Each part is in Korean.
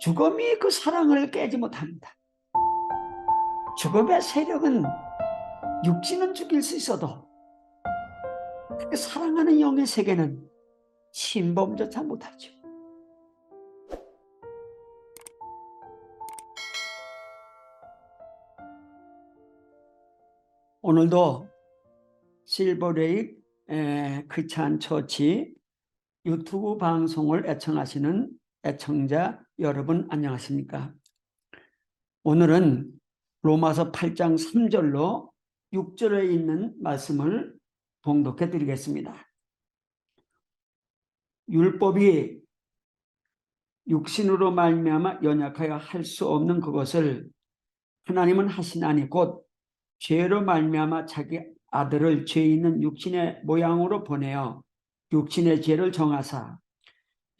죽음이 그 사랑을 깨지 못합니다. 죽음의 세력은 육신은 죽일 수 있어도 그 사랑하는 영의 세계는 침범조차 못하죠. 오늘도 실버레이 크리스찬 처치 유튜브 방송을 애청하시는 애청자 여러분 안녕하십니까? 오늘은 로마서 8장 3절로 6절에 있는 말씀을 봉독해 드리겠습니다. 율법이 육신으로 말미암아 연약하여 할 수 없는 그것을 하나님은 하시나니 곧 죄로 말미암아 자기 아들을 죄 있는 육신의 모양으로 보내어 육신의 죄를 정하사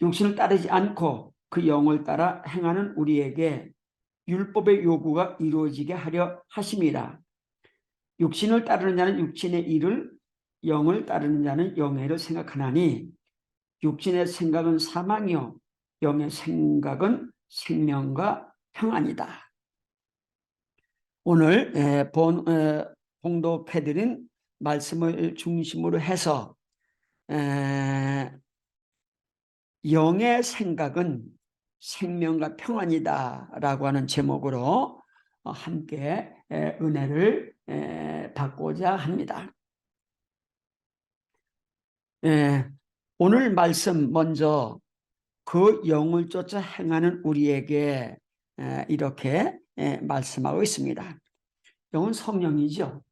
육신을 따르지 않고 그 영을 따라 행하는 우리에게 율법의 요구가 이루어지게 하려 하심이라. 육신을 따르는 자는 육신의 일을, 영을 따르는 자는 영의 일을 생각하나니 육신의 생각은 사망이요 영의 생각은 생명과 평안이다. 오늘 봉독해드린 말씀을 중심으로 해서 영의 생각은 생명과 평안이다 라고 하는 제목으로 함께 은혜를 받고자 합니다. 오늘 말씀 먼저 그 영을 쫓아 행하는 우리에게 이렇게 말씀하고 있습니다. 영은 성령이죠.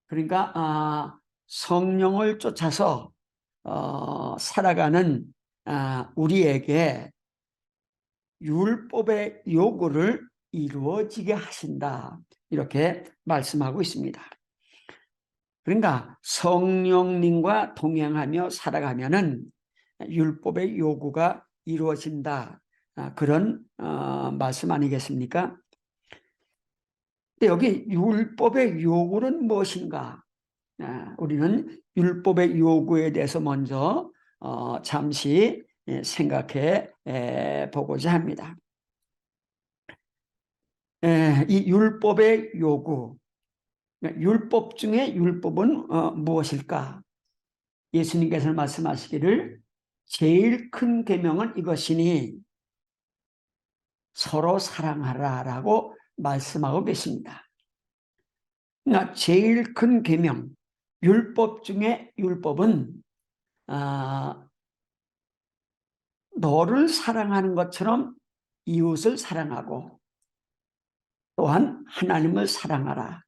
그러니까 성령을 쫓아서 살아가는 우리에게 율법의 요구를 이루어지게 하신다. 이렇게 말씀하고 있습니다. 그러니까 성령님과 동행하며 살아가면은 율법의 요구가 이루어진다. 그런 말씀 아니겠습니까? 근데 여기 율법의 요구는 무엇인가? 우리는 율법의 요구에 대해서 먼저 잠시 생각해 보고자 합니다. 이 율법의 요구, 율법 중에 율법은 무엇일까? 예수님께서 말씀하시기를 제일 큰 계명은 이것이니 서로 사랑하라라고 말씀하고 계십니다. 그러니까 제일 큰 계명, 율법 중에 율법은 너를 사랑하는 것처럼 이웃을 사랑하고 또한 하나님을 사랑하라.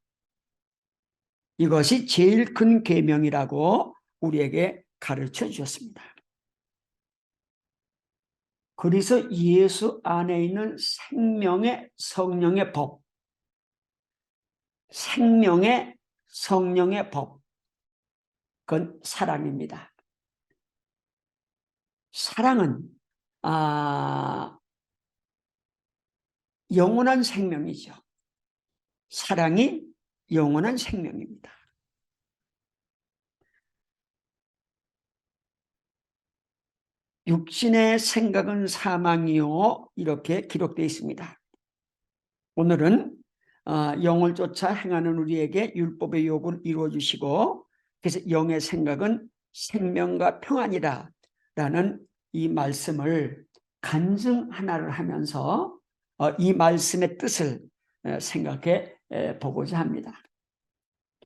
이것이 제일 큰 계명이라고 우리에게 가르쳐 주셨습니다. 그래서 예수 안에 있는 생명의 성령의 법, 생명의 성령의 법, 그건 사랑입니다. 사랑은 영원한 생명이죠. 사랑이 영원한 생명입니다. 육신의 생각은 사망이요 이렇게 기록되어 있습니다. 오늘은 영을 쫓아 행하는 우리에게 율법의 요구를 이루어 주시고 그래서 영의 생각은 생명과 평안이라 라는 이 말씀을 간증 하나를 하면서 이 말씀의 뜻을 생각해 보고자 합니다.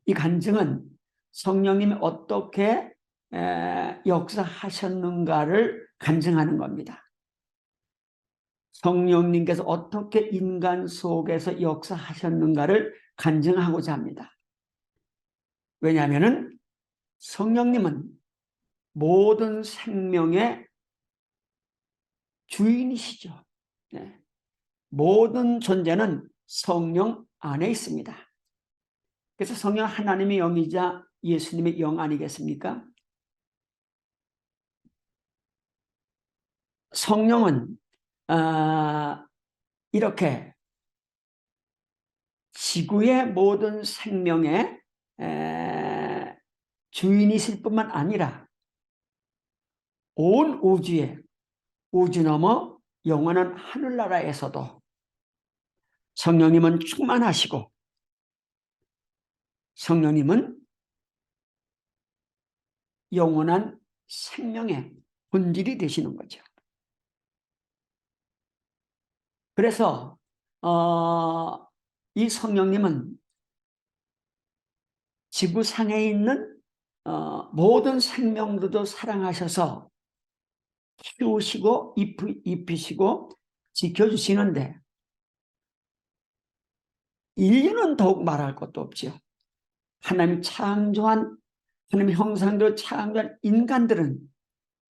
이 간증은 성령님이 어떻게 역사하셨는가를 간증하는 겁니다. 성령님께서 어떻게 인간 속에서 역사하셨는가를 간증하고자 합니다. 왜냐하면 성령님은 모든 생명의 주인이시죠. 네. 모든 존재는 성령 안에 있습니다. 그래서 성령 하나님의 영이자 예수님의 영 아니겠습니까? 성령은 이렇게 지구의 모든 생명의 주인이실 뿐만 아니라 온 우주에 우주 넘어 영원한 하늘나라에서도 성령님은 충만하시고 성령님은 영원한 생명의 본질이 되시는 거죠. 그래서 이 성령님은 지구상에 있는 모든 생명들도 사랑하셔서 키우시고 입히시고 지켜주시는데 인류는 더욱 말할 것도 없죠. 하나님 형상대로 창조한 인간들은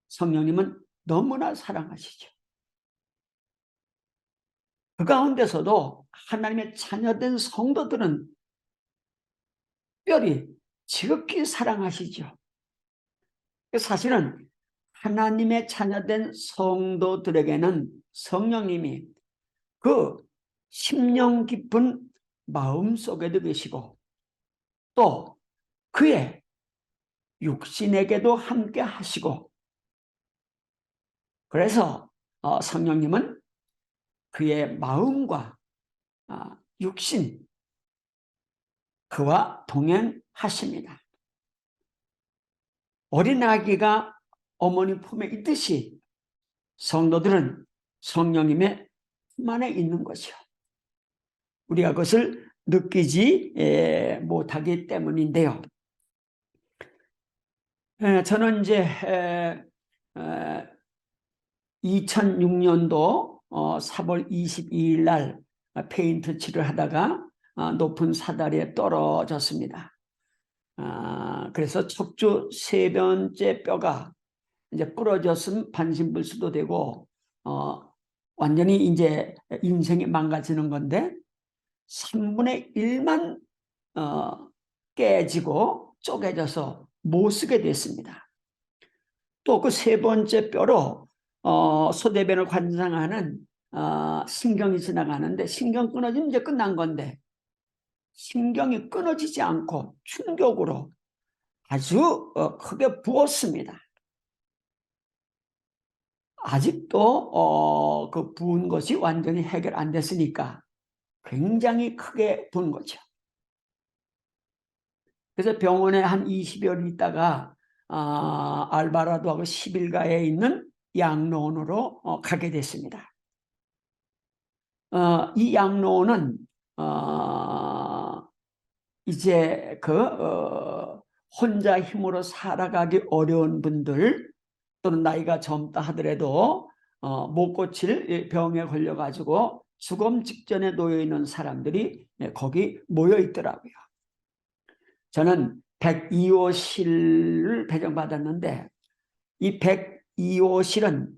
성령님은 너무나 사랑하시죠. 그 가운데서도 하나님의 자녀된 성도들은 특별히 지극히 사랑하시죠. 사실은 하나님의 자녀된 성도들에게는 성령님이 그 심령 깊은 마음 속에도 계시고 또 그의 육신에게도 함께 하시고 그래서 성령님은 그의 마음과 육신 그와 동행하십니다. 어린아기가 어머니 품에 있듯이 성도들은 성령님의 품 안에 있는 것이요. 우리가 그것을 느끼지 못하기 때문인데요. 저는 이제 2006년도 4월 22일 날 페인트 칠을 하다가 높은 사다리에 떨어졌습니다. 그래서 척추 3번째 뼈가 이제 부러졌으면 반신불수도 되고 완전히 이제 인생이 망가지는 건데 3분의 1만 깨지고 쪼개져서 못 쓰게 됐습니다. 또 그 3번째 뼈로 소대변을 관장하는 신경이 지나가는데 신경 끊어지면 이제 끝난 건데 신경이 끊어지지 않고 충격으로 아주 크게 부었습니다. 아직도 그 부은 것이 완전히 해결 안 됐으니까 굉장히 크게 부은 거죠. 그래서 병원에 한 20여일 있다가 알바라도하고 시빌가에 있는 양로원으로 가게 됐습니다. 이 양로원은 이제 혼자 힘으로 살아가기 어려운 분들 또는 나이가 젊다 하더라도 못 고칠 병에 걸려가지고 죽음 직전에 놓여 있는 사람들이 거기 모여 있더라고요. 저는 102호실을 배정받았는데 이 102호실은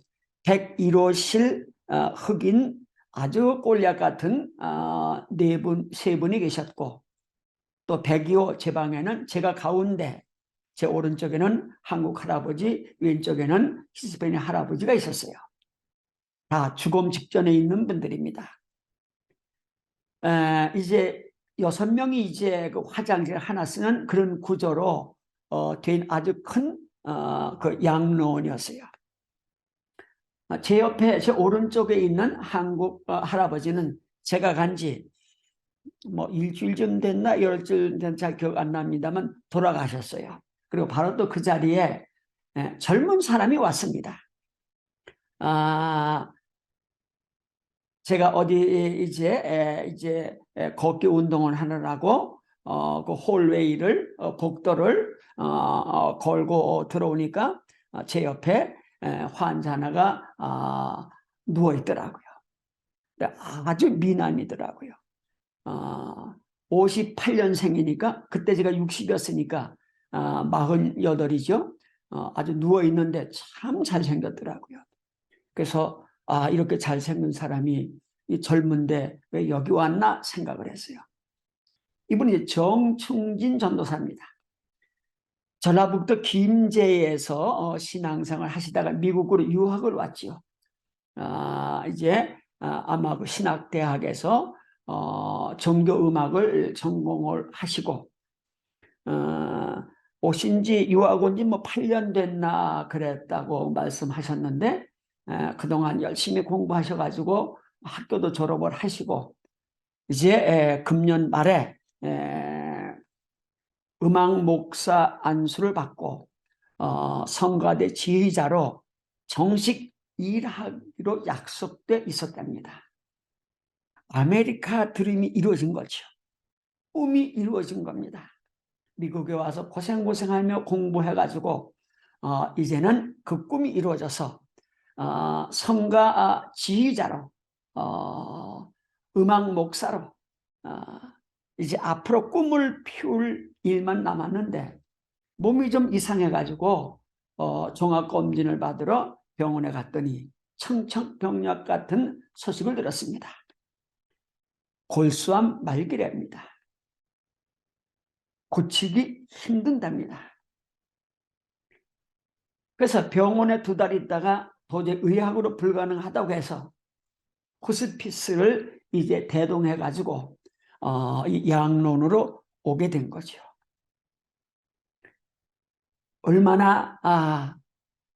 101호실 흑인 아주 꼴약 같은 세 분이 계셨고 또 102호 제 방에는 제가 가운데 제 오른쪽에는 한국 할아버지 왼쪽에는 히스패닉 할아버지가 있었어요. 다 죽음 직전에 있는 분들입니다. 이제 6명이 이제 그 화장실 하나 쓰는 그런 구조로 된 아주 큰 그 양로원이었어요. 제 옆에 제 오른쪽에 있는 한국 할아버지는 제가 간지 뭐 일주일쯤 됐나 열흘 된 잘 기억 안 납니다만 돌아가셨어요. 그리고 바로 또 그 자리에 젊은 사람이 왔습니다. 제가 어디 이제 걷기 운동을 하느라고 그 홀웨이를 복도를 걸고 들어오니까 제 옆에 환자 하나가 누워 있더라고요. 아주 미남이더라고요. 58년생이니까 그때 제가 60이었으니까 48이죠. 아주 누워 있는데 참 잘생겼더라고요. 그래서 이렇게 잘생긴 사람이 젊은데 왜 여기 왔나 생각을 했어요. 이분이 정충진 전도사입니다. 전라북도 김제에서 신앙생활 하시다가 미국으로 유학을 왔지요. 이제 아마 그 신학대학에서 종교음악을 전공을 하시고 오신지 유학 온지 뭐 8년 됐나 그랬다고 말씀하셨는데 그동안 열심히 공부하셔가지고 학교도 졸업을 하시고 이제 금년 말에 음악 목사 안수를 받고 성가대 지휘자로 정식 일하기로 약속돼 있었답니다. 아메리카 드림이 이루어진 거죠. 꿈이 이루어진 겁니다. 미국에 와서 고생고생하며 공부해가지고 이제는 그 꿈이 이루어져서 성가 지휘자로 음악 목사로 이제 앞으로 꿈을 피울 일만 남았는데 몸이 좀 이상해가지고 종합검진을 받으러 병원에 갔더니 청천벽력 같은 소식을 들었습니다. 골수암 말기래입니다. 고치기 힘든답니다. 그래서 병원에 2달 있다가 도저히 의학으로 불가능하다고 해서 호스피스를 이제 대동해가지고 이 양론으로 오게 된 거죠. 얼마나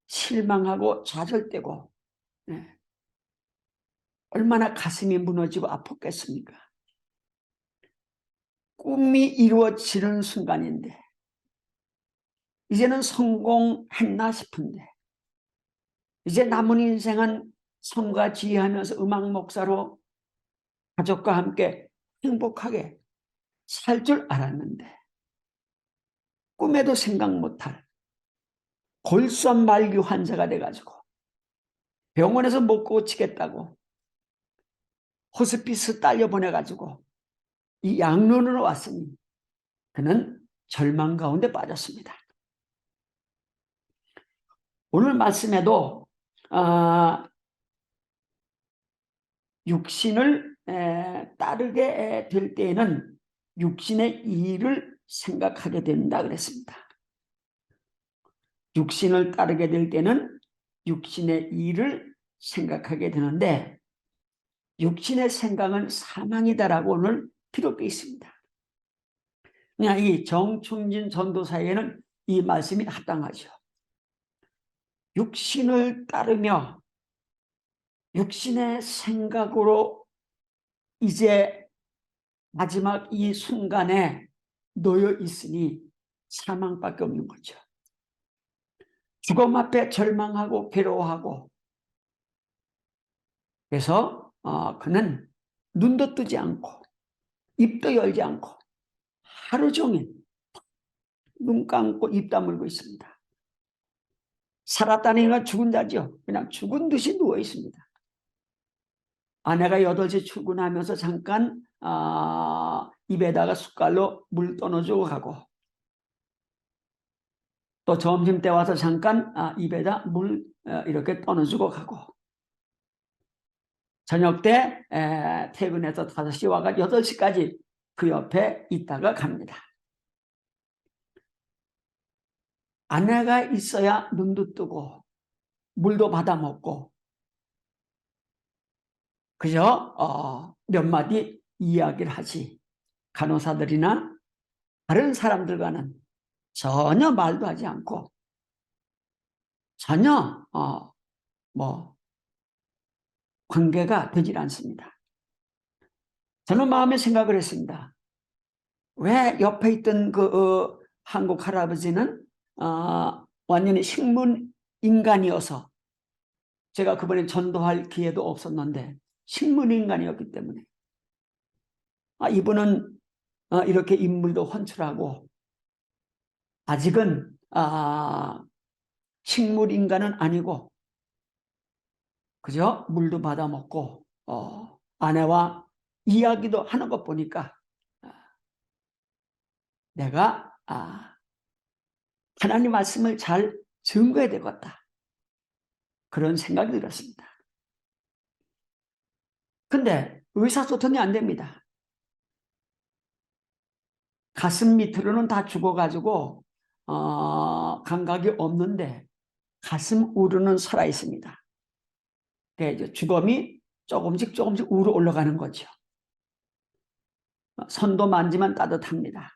실망하고 좌절되고 얼마나 가슴이 무너지고 아팠겠습니까? 꿈이 이루어지는 순간인데 이제는 성공했나 싶은데 이제 남은 인생은 성가 지휘하면서 음악 목사로 가족과 함께 행복하게 살 줄 알았는데 꿈에도 생각 못할 골수암 말기 환자가 돼가지고 병원에서 못 고치겠다고 호스피스 딸려 보내가지고 이 양론으로 왔으니 그는 절망 가운데 빠졌습니다. 오늘 말씀에도 육신을 따르게 될 때에는 육신의 일을 생각하게 된다 그랬습니다. 육신을 따르게 될 때는 육신의 일을 생각하게 되는데 육신의 생각은 사망이다라고 오늘 기록되어 있습니다. 그냥 이 정충진 전도사에게는 이 말씀이 합당하죠. 육신을 따르며 육신의 생각으로 이제 마지막 이 순간에 놓여 있으니 사망밖에 없는 거죠. 죽음 앞에 절망하고 괴로워하고 그래서 그는 눈도 뜨지 않고 입도 열지 않고 하루 종일 눈 감고 입 다물고 있습니다. 살았다니가 죽은 자죠. 그냥 죽은 듯이 누워 있습니다. 아내가 8시 출근하면서 잠깐 입에다가 숟갈로 물 떠넣어주고 가고 또 점심때 와서 잠깐 입에다 물 이렇게 떠넣어주고 가고 저녁 때 퇴근해서 5시 와가 8시까지 그 옆에 있다가 갑니다. 아내가 있어야 눈도 뜨고 물도 받아 먹고 그저 몇 마디 이야기를 하지 간호사들이나 다른 사람들과는 전혀 말도 하지 않고 전혀 관계가 되질 않습니다. 저는 마음에 생각을 했습니다. 왜 옆에 있던 그 한국 할아버지는 완전히 식문 인간이어서 제가 그번에 전도할 기회도 없었는데 식문 인간이었기 때문에 이분은 이렇게 인물도 훤칠하고 아직은 식물 인간은 아니고 그죠? 물도 받아 먹고 아내와 이야기도 하는 것 보니까 내가 하나님 말씀을 잘 증거해야 되겠다. 그런 생각이 들었습니다. 근데 의사소통이 안 됩니다. 가슴 밑으로는 다 죽어가지고 감각이 없는데 가슴 우르는 살아 있습니다. 이제 주검이 조금씩 우러 올라가는 거죠. 손도 만지면 따뜻합니다.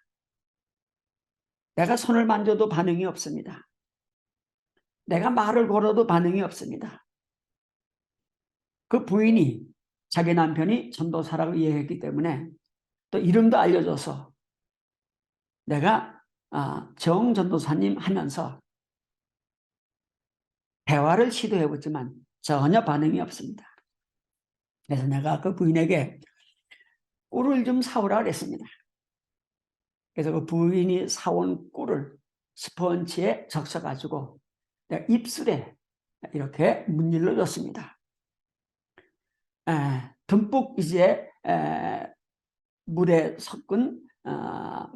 내가 손을 만져도 반응이 없습니다. 내가 말을 걸어도 반응이 없습니다. 그 부인이 자기 남편이 전도사라고 이해했기 때문에 또 이름도 알려줘서 내가 정 전도사님 하면서 대화를 시도해보지만 전혀 반응이 없습니다. 그래서 내가 그 부인에게 꿀을 좀 사오라 그랬습니다. 그래서 그 부인이 사온 꿀을 스펀지에 적셔가지고 내가 입술에 이렇게 문질러 줬습니다. 듬뿍 이제 물에 섞은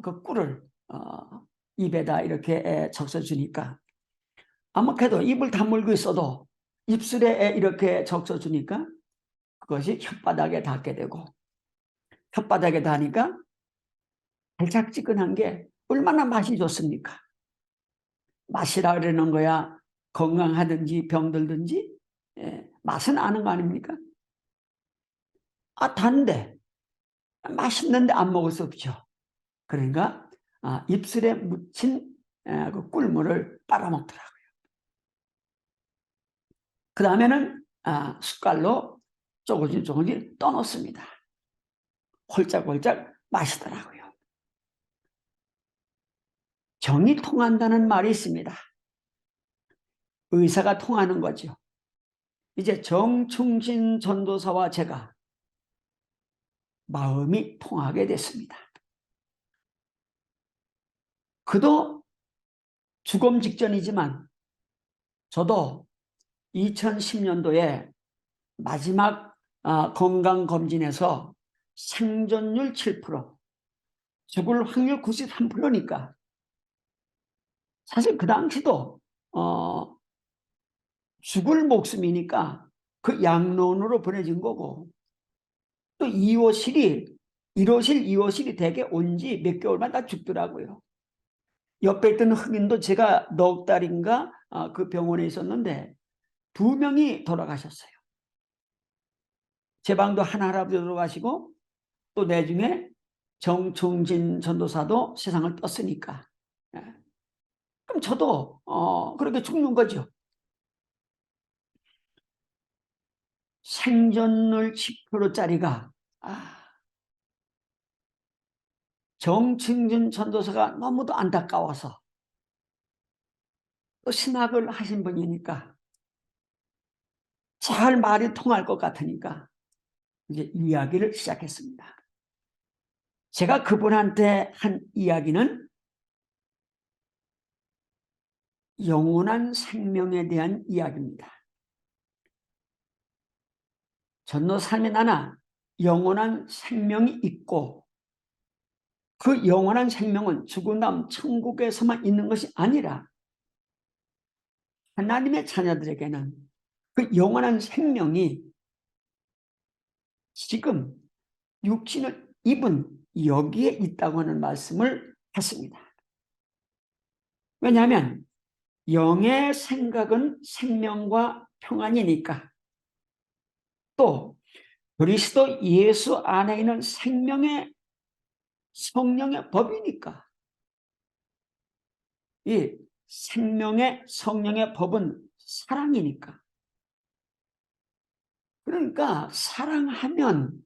그 꿀을 입에다 이렇게 적셔주니까 아무래도 입을 다물고 있어도 입술에 이렇게 적셔주니까 그것이 혓바닥에 닿게 되고 혓바닥에 닿으니까 달짝지근한 게 얼마나 맛이 좋습니까? 맛이라 그러는 거야 건강하든지 병들든지 맛은 아는 거 아닙니까? 단데 맛있는데 안 먹을 수 없죠. 그러니까 입술에 묻힌 그 꿀물을 빨아먹더라고요. 그 다음에는 숟갈로 조금씩 떠놓습니다. 홀짝홀짝 마시더라고요. 정이 통한다는 말이 있습니다. 의사가 통하는 거죠. 이제 정충신 전도사와 제가 마음이 통하게 됐습니다. 그도 죽음 직전이지만 저도 2010년도에 마지막 건강검진에서 생존율 7%, 죽을 확률 93%니까 사실 그 당시도 죽을 목숨이니까 그 양론으로 보내진 거고 또 1호실이 대개 온 지 몇 개월만 다 죽더라고요. 옆에 있던 흑인도 제가 넉 달인가 그 병원에 있었는데 2명이 돌아가셨어요. 제 방도 한 할아버지 돌아가시고 또 나중에 정충진 전도사도 세상을 떴으니까 그럼 저도 그렇게 죽는 거죠. 생존율 10%짜리가 정충진 전도사가 너무도 안타까워서 또 신학을 하신 분이니까 잘 말이 통할 것 같으니까 이제 이야기를 시작했습니다. 제가 그분한테 한 이야기는 영원한 생명에 대한 이야기입니다. 전도 삶에 나나 영원한 생명이 있고 그 영원한 생명은 죽은 다음 천국에서만 있는 것이 아니라 하나님의 자녀들에게는 그 영원한 생명이 지금 육신을 입은 여기에 있다고 하는 말씀을 했습니다. 왜냐하면 영의 생각은 생명과 평안이니까 또 그리스도 예수 안에 있는 생명의 성령의 법이니까 이 생명의 성령의 법은 사랑이니까 그러니까 사랑하면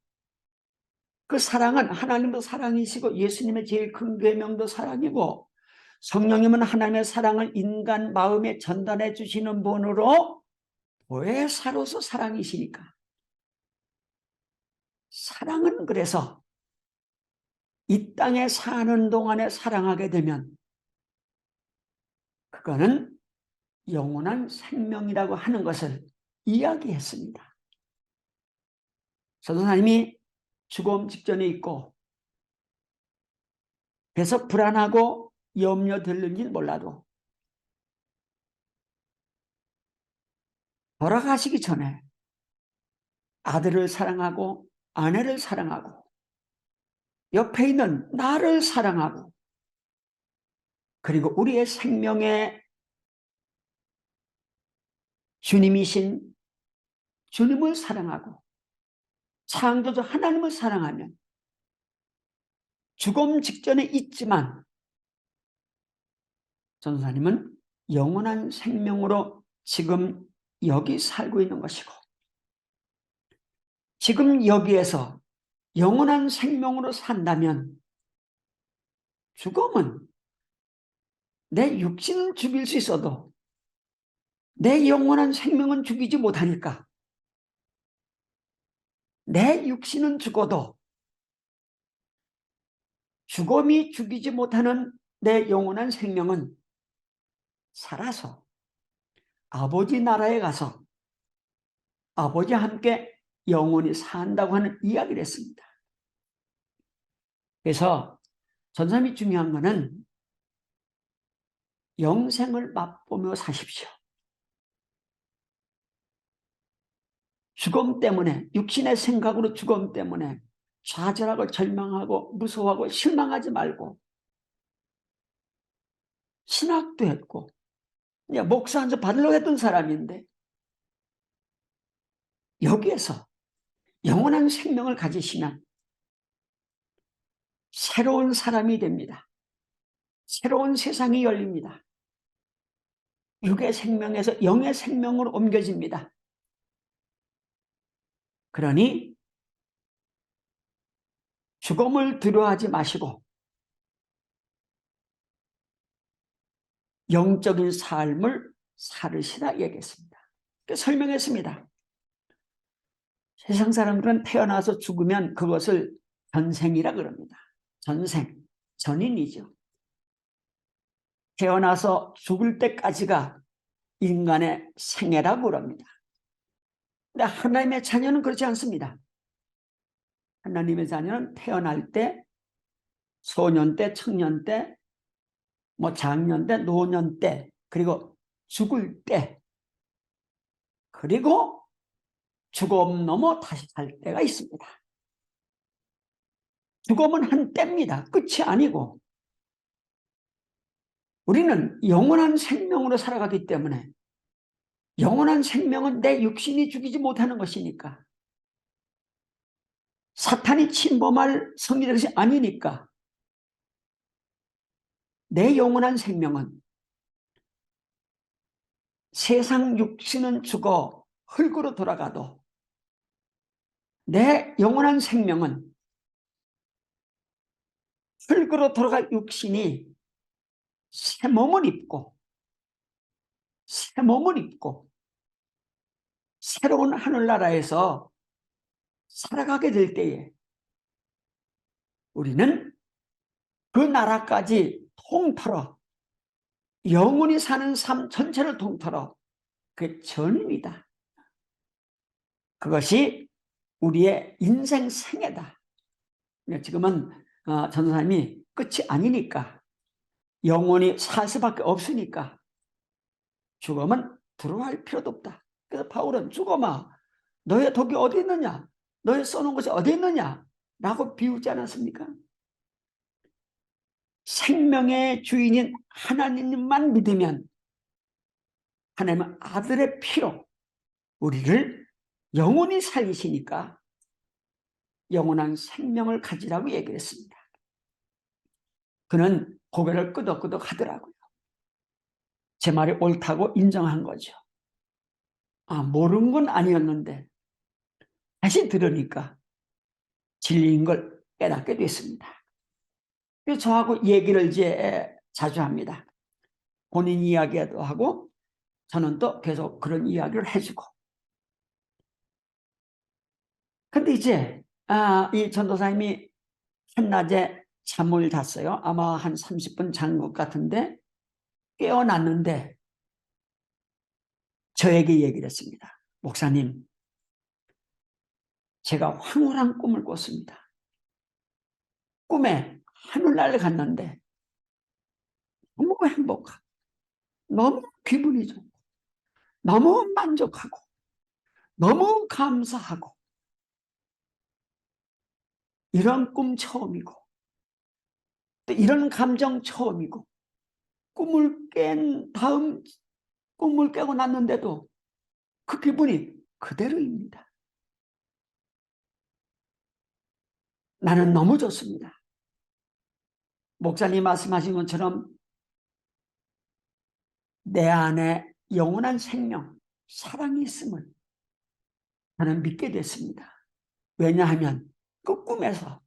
그 사랑은 하나님도 사랑이시고 예수님의 제일 큰 계명도 사랑이고 성령님은 하나님의 사랑을 인간 마음에 전달해 주시는 분으로 보혜사로서 사랑이시니까 사랑은 그래서 이 땅에 사는 동안에 사랑하게 되면 그거는 영원한 생명이라고 하는 것을 이야기했습니다. 전도사님이 죽음 직전에 있고 그래서 불안하고 염려되는지 몰라도 돌아가시기 전에 아들을 사랑하고 아내를 사랑하고 옆에 있는 나를 사랑하고 그리고 우리의 생명의 주님이신 주님을 사랑하고 창조주 하나님을 사랑하면 죽음 직전에 있지만 전도사님은 영원한 생명으로 지금 여기 살고 있는 것이고 지금 여기에서 영원한 생명으로 산다면 죽음은 내 육신은 죽일 수 있어도 내 영원한 생명은 죽이지 못하니까 내 육신은 죽어도 죽음이 죽이지 못하는 내 영원한 생명은 살아서 아버지 나라에 가서 아버지와 함께 영원히 산다고 하는 이야기를 했습니다. 그래서 전사님이 중요한 것은 영생을 맛보며 사십시오. 죽음 때문에, 육신의 생각으로 죽음 때문에 좌절하고 절망하고 무서워하고 실망하지 말고, 신학도 했고 목사 한 수 받으려고 했던 사람인데 여기에서 영원한 생명을 가지시면 새로운 사람이 됩니다. 새로운 세상이 열립니다. 육의 생명에서 영의 생명으로 옮겨집니다. 그러니 죽음을 두려워하지 마시고 영적인 삶을 살으시라 얘기했습니다. 설명했습니다. 세상 사람들은 태어나서 죽으면 그것을 전생이라 그럽니다. 전생, 전인이죠. 태어나서 죽을 때까지가 인간의 생애라고 그럽니다. 근데 하나님의 자녀는 그렇지 않습니다. 하나님의 자녀는 태어날 때, 소년 때, 청년 때, 장년 때, 노년 때, 그리고 죽을 때, 그리고 죽음 넘어 다시 살 때가 있습니다. 죽음은 한 때입니다. 끝이 아니고 우리는 영원한 생명으로 살아가기 때문에 영원한 생명은 내 육신이 죽이지 못하는 것이니까 사탄이 침범할 성리된 것이 아니니까 내 영원한 생명은 세상 육신은 죽어 흙으로 돌아가도 내 영원한 생명은 흙으로 돌아갈 육신이 새 몸을 입고 새로운 하늘나라에서 살아가게 될 때에 우리는 그 나라까지 통틀어 영원히 사는 삶 전체를 통틀어 그 전입니다. 그것이 우리의 인생 생애다. 지금은 전도사님이 끝이 아니니까 영원히 살 수밖에 없으니까 죽음은 두려워할 필요도 없다. 그래서 바울은 죽음아 너의 독이 어디 있느냐? 너의 써놓은 것이 어디 있느냐? 라고 비웃지 않았습니까? 생명의 주인인 하나님만 믿으면 하나님은 아들의 피로 우리를 영원히 살리시니까 영원한 생명을 가지라고 얘기를 했습니다. 그는 고개를 끄덕끄덕 하더라고요. 제 말이 옳다고 인정한 거죠. 모르는 건 아니었는데 다시 들으니까 진리인 걸 깨닫게 됐습니다. 그래서 저하고 얘기를 이제 자주 합니다. 본인 이야기도 하고 저는 또 계속 그런 이야기를 해주고. 근데 이제 이 전도사님이 한낮에 잠을 잤어요. 아마 한 30분 잔 것 같은데 깨어났는데 저에게 얘기를 했습니다. 목사님, 제가 황홀한 꿈을 꿨습니다. 꿈에 하늘나라를 갔는데 너무 행복하고 너무 기분이 좋고 너무 만족하고 너무 감사하고 이런 꿈 처음이고 또 이런 감정 처음이고 꿈을 깬 다음 꿈을 깨고 났는데도 그 기분이 그대로입니다. 나는 너무 좋습니다. 목사님 말씀하신 것처럼 내 안에 영원한 생명, 사랑이 있음을 저는 믿게 됐습니다. 왜냐하면 그 꿈에서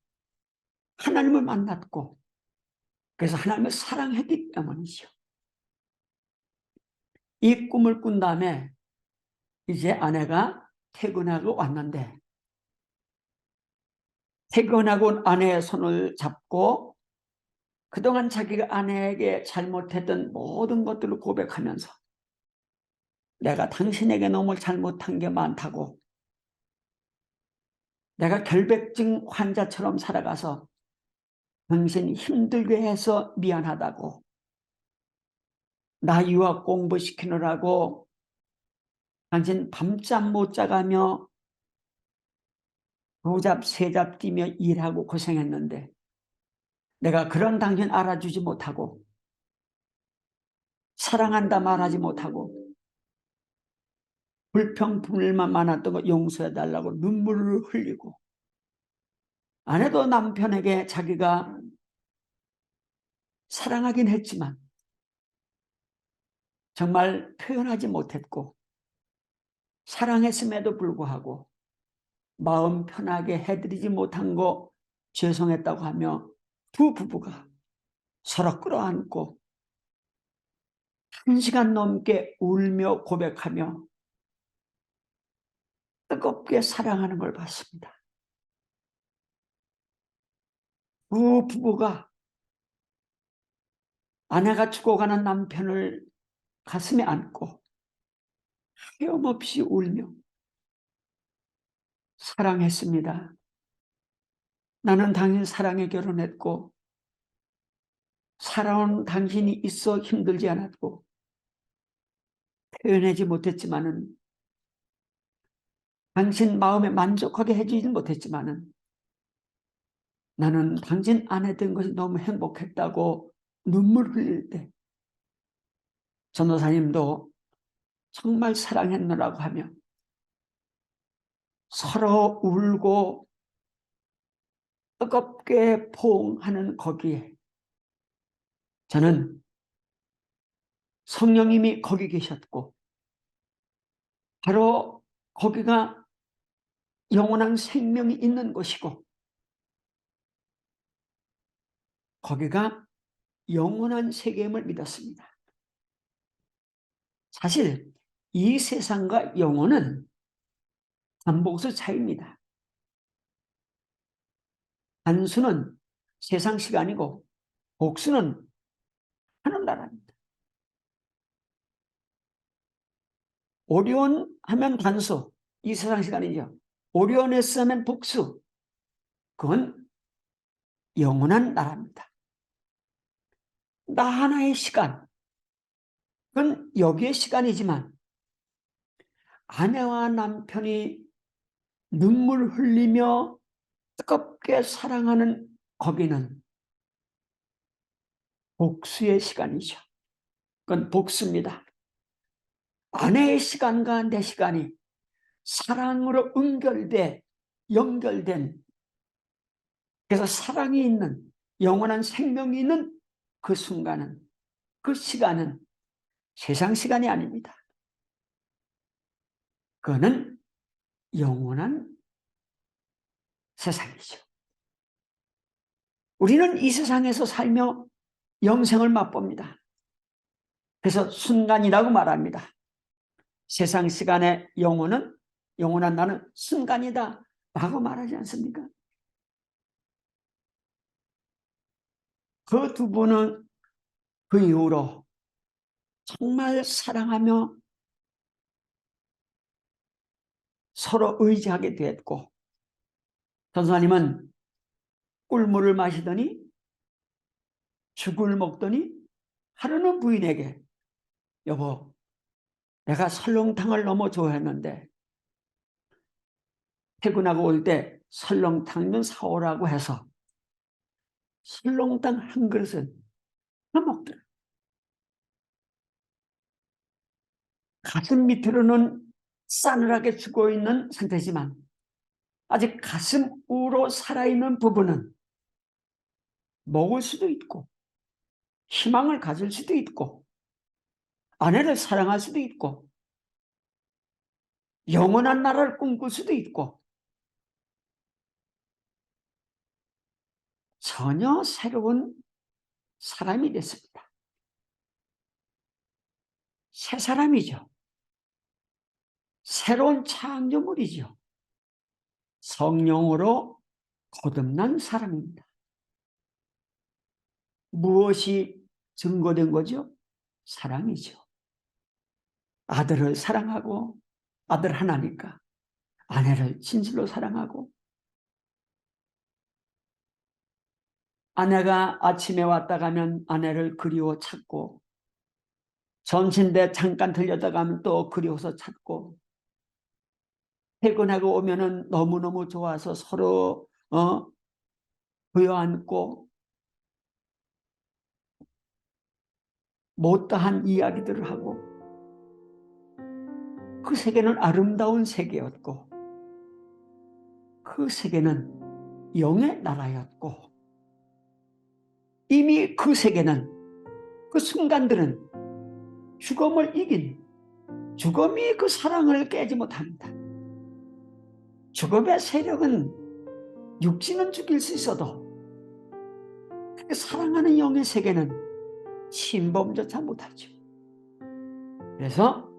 하나님을 만났고 그래서 하나님을 사랑했기 때문이죠. 이 꿈을 꾼 다음에 이제 아내가 퇴근하고 왔는데 퇴근하고 온 아내의 손을 잡고 그동안 자기가 아내에게 잘못했던 모든 것들을 고백하면서 내가 당신에게 너무 잘못한 게 많다고, 내가 결백증 환자처럼 살아가서 당신 힘들게 해서 미안하다고, 나 유학 공부시키느라고 당신 밤잠 못 자가며 도잡 세잡 뛰며 일하고 고생했는데 내가 그런 당신 알아주지 못하고 사랑한다 말하지 못하고 불평불만 많았던 거 용서해달라고 눈물을 흘리고, 아내도 남편에게 자기가 사랑하긴 했지만 정말 표현하지 못했고 사랑했음에도 불구하고 마음 편하게 해드리지 못한 거 죄송했다고 하며 두 부부가 서로 끌어안고 1시간 넘게 울며 고백하며 뜨겁게 사랑하는 걸 봤습니다. 두 부부가 아내가 죽어가는 남편을 가슴에 안고 헤엄없이 울며 사랑했습니다. 나는 당신 사랑에 결혼했고 살아온 당신이 있어 힘들지 않았고 표현하지 못했지만은 당신 마음에 만족하게 해주지 못했지만은 나는 당신 안에 든 것이 너무 행복했다고 눈물 흘릴 때 전도사님도 정말 사랑했노라고 하며 서로 울고 뜨겁게 포옹하는 거기에 저는 성령님이 거기 계셨고 바로 거기가 영원한 생명이 있는 곳이고 거기가 영원한 세계임을 믿었습니다. 사실 이 세상과 영혼은 잠복수 차이입니다. 단수는 세상 시간이고 복수는 하늘나라입니다. 오리온 하면 단수, 이 세상 시간이죠. 오리온에스 하면 복수, 그건 영원한 나라입니다. 나 하나의 시간, 그건 여기의 시간이지만 아내와 남편이 눈물 흘리며 뜨겁게 사랑하는 거기는 복수의 시간이죠. 그건 복수입니다. 아내의 시간과 내 시간이 사랑으로 연결된, 그래서 사랑이 있는, 영원한 생명이 있는 그 순간은, 그 시간은 세상 시간이 아닙니다. 그거는 영원한 세상이죠. 우리는 이 세상에서 살며 영생을 맛봅니다. 그래서 순간이라고 말합니다. 세상 시간의 영원한 나는 순간이다 라고 말하지 않습니까? 그 두 분은 그 이후로 정말 사랑하며 서로 의지하게 됐고, 전사님은 꿀물을 마시더니 죽을 먹더니 하루는 부인에게 여보, 내가 설렁탕을 너무 좋아했는데 퇴근하고 올 때 설렁탕 좀 사오라고 해서 설렁탕 한 그릇은 다 먹더라. 가슴 밑으로는 싸늘하게 죽어있는 상태지만 아직 가슴으로 살아있는 부분은 먹을 수도 있고 희망을 가질 수도 있고 아내를 사랑할 수도 있고 영원한 나라를 꿈꿀 수도 있고 전혀 새로운 사람이 됐습니다. 새 사람이죠. 새로운 창조물이죠. 성령으로 거듭난 사람입니다. 무엇이 증거된 거죠? 사랑이죠. 아들을 사랑하고 아들 하나니까 아내를 진실로 사랑하고, 아내가 아침에 왔다 가면 아내를 그리워 찾고, 점심때 잠깐 들렸다 가면 또 그리워서 찾고, 퇴근하고 오면은 너무너무 좋아서 서로 부여안고 못다한 이야기들을 하고, 그 세계는 아름다운 세계였고 그 세계는 영의 나라였고, 이미 그 세계는, 그 순간들은 죽음을 이긴, 죽음이 그 사랑을 깨지 못합니다. 죽음의 세력은 육신은 죽일 수 있어도 사랑하는 영의 세계는 침범조차 못하죠. 그래서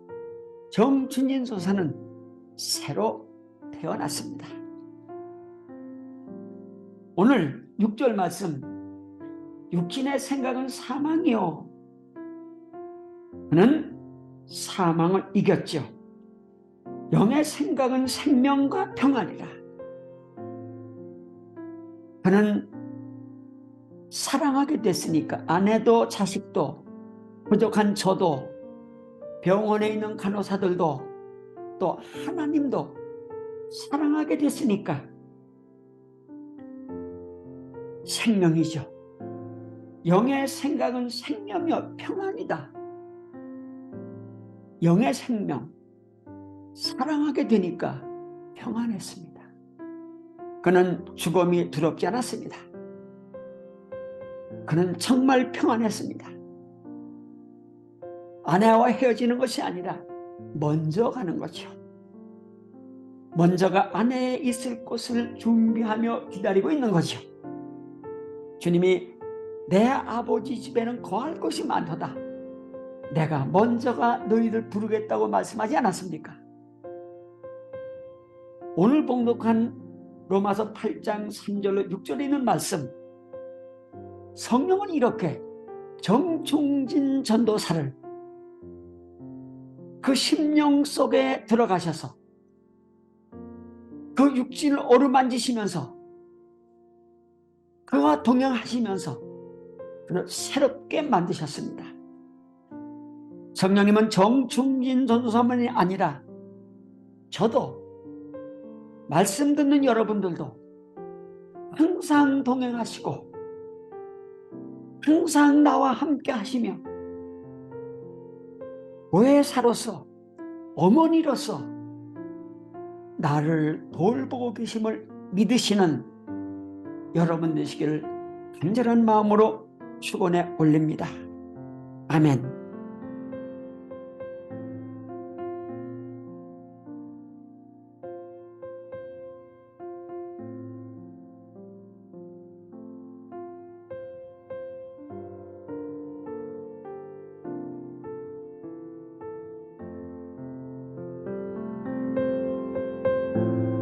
정춘진 소사는 새로 태어났습니다. 오늘 6절 말씀, 육신의 생각은 사망이요 그는 사망을 이겼죠. 영의 생각은 생명과 평안이라. 그는 사랑하게 됐으니까 아내도 자식도 부족한 저도 병원에 있는 간호사들도 또 하나님도 사랑하게 됐으니까 생명이죠. 영의 생각은 생명이요 평안이다. 영의 생명, 사랑하게 되니까 평안했습니다. 그는 죽음이 두렵지 않았습니다. 그는 정말 평안했습니다. 아내와 헤어지는 것이 아니라 먼저 가는 거죠. 먼저가 아내에 있을 곳을 준비하며 기다리고 있는 거죠. 주님이 내 아버지 집에는 거할 곳이 많도다. 내가 먼저가 너희를 부르겠다고 말씀하지 않았습니까? 오늘 봉독한 로마서 8장 3절로 6절에 있는 말씀, 성령은 이렇게 정충진 전도사를 그 심령 속에 들어가셔서 그 육신을 어루만지시면서 그와 동행하시면서 그를 새롭게 만드셨습니다. 성령님은 정충진 전도사만이 아니라 저도, 말씀 듣는 여러분들도 항상 동행하시고 항상 나와 함께 하시며 보혜사로서, 어머니로서 나를 돌보고 계심을 믿으시는 여러분 되시기를 간절한 마음으로 축원해 올립니다. 아멘.